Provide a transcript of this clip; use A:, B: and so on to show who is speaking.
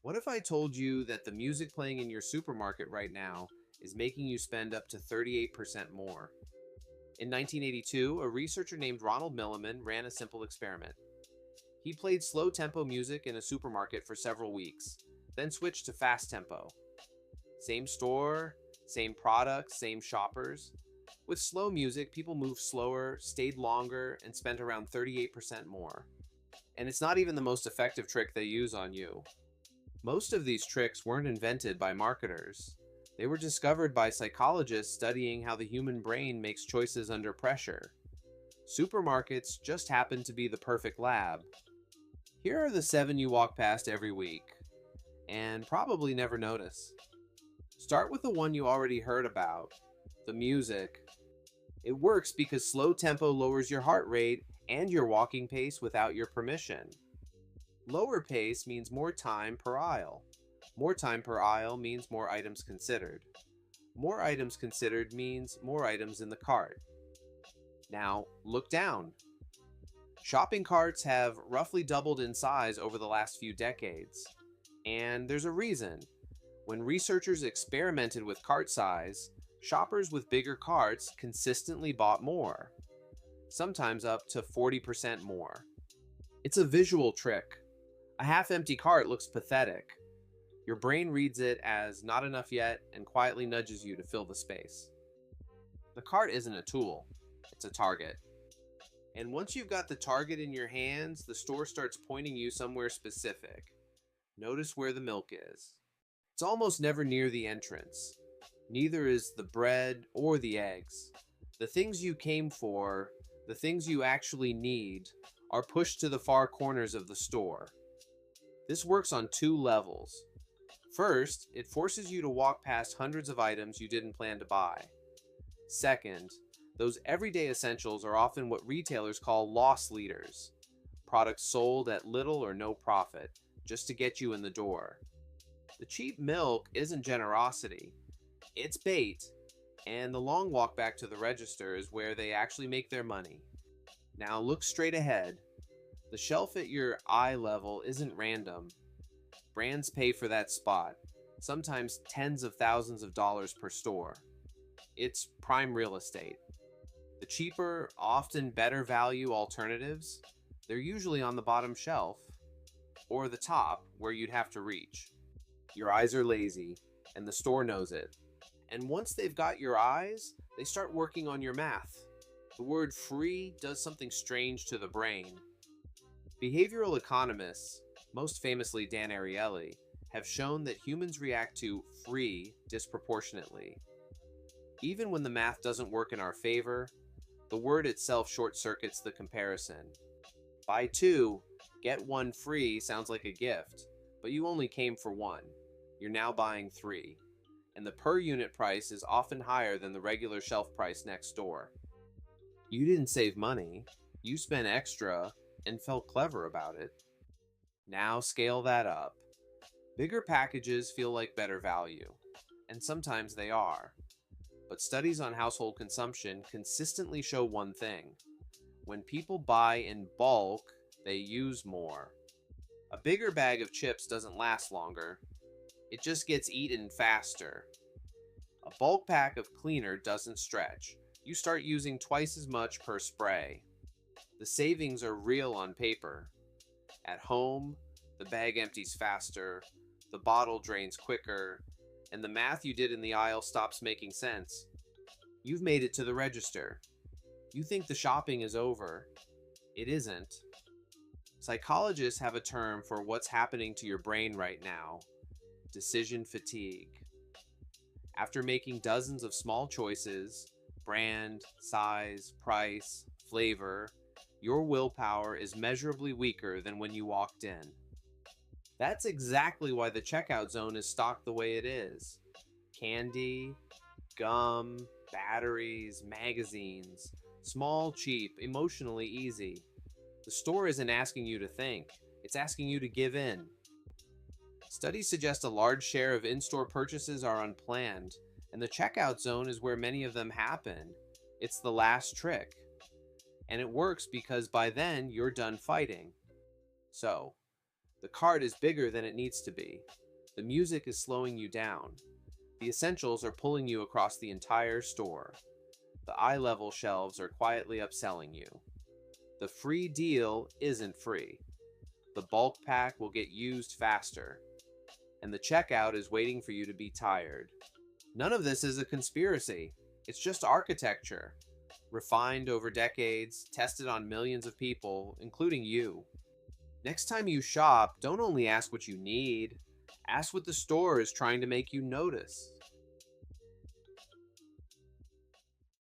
A: What if I told you that the music playing in your supermarket right now is making you spend up to 38% more? In 1982, a researcher named Ronald Milliman ran a simple experiment. He played slow tempo music in a supermarket for several weeks, then switched to fast tempo. Same store, same products, same shoppers. With slow music, people moved slower, stayed longer, and spent around 38% more. And it's not even the most effective trick they use on you. Most of these tricks weren't invented by marketers. They were discovered by psychologists studying how the human brain makes choices under pressure. Supermarkets just happen to be the perfect lab. Here are the 7 you walk past every week, and probably never notice. Start with the one you already heard about, the music. It works because slow tempo lowers your heart rate and your walking pace without your permission. Lower pace means more time per aisle. More time per aisle means more items considered. More items considered means more items in the cart. Now, look down. Shopping carts have roughly doubled in size over the last few decades. And there's a reason. When researchers experimented with cart size, shoppers with bigger carts consistently bought more, sometimes up to 40% more. It's a visual trick. A half-empty cart looks pathetic. Your brain reads it as not enough yet and quietly nudges you to fill the space. The cart isn't a tool, it's a target. And once you've got the target in your hands, the store starts pointing you somewhere specific. Notice where the milk is. It's almost never near the entrance. Neither is the bread or the eggs. The things you came for, the things you actually need, are pushed to the far corners of the store. This works on 2 levels. First, it forces you to walk past hundreds of items you didn't plan to buy. Second, those everyday essentials are often what retailers call loss leaders, products sold at little or no profit, just to get you in the door. The cheap milk isn't generosity, it's bait, and the long walk back to the register is where they actually make their money. Now look straight ahead. The shelf at your eye level isn't random. Brands pay for that spot, sometimes tens of thousands of dollars per store. It's prime real estate. The cheaper, often better value alternatives, they're usually on the bottom shelf, or the top where you'd have to reach. Your eyes are lazy, and the store knows it. And once they've got your eyes, they start working on your math. The word free does something strange to the brain. Behavioral economists, most famously Dan Ariely, have shown that humans react to free disproportionately. Even when the math doesn't work in our favor, the word itself short-circuits the comparison. Buy 2, get 1 free sounds like a gift, but you only came for 1. You're now buying 3. And the per unit price is often higher than the regular shelf price next door. You didn't save money, you spent extra and felt clever about it. Now scale that up. Bigger packages feel like better value, and sometimes they are. But studies on household consumption consistently show one thing. When people buy in bulk, they use more. A bigger bag of chips doesn't last longer. It just gets eaten faster. A bulk pack of cleaner doesn't stretch. You start using twice as much per spray. The savings are real on paper. At home, the bag empties faster, the bottle drains quicker, and the math you did in the aisle stops making sense. You've made it to the register. You think the shopping is over. It isn't. Psychologists have a term for what's happening to your brain right now: decision fatigue. After making dozens of small choices, brand, size, price, flavor, your willpower is measurably weaker than when you walked in. That's exactly why the checkout zone is stocked the way it is. Candy, gum, batteries, magazines, small, cheap, emotionally easy. The store isn't asking you to think, it's asking you to give in. Studies suggest a large share of in-store purchases are unplanned, and the checkout zone is where many of them happen. It's the last trick. And it works because by then you're done fighting. So, The cart is bigger than it needs to be. The music is slowing you down. The essentials are pulling you across the entire store. The eye-level shelves are quietly upselling you. The free deal isn't free. The bulk pack will get used faster. And the checkout is waiting for you to be tired. None of this is a conspiracy. It's just architecture. Refined over decades, tested on millions of people, including you. Next time you shop, don't only ask what you need. Ask what the store is trying to make you notice.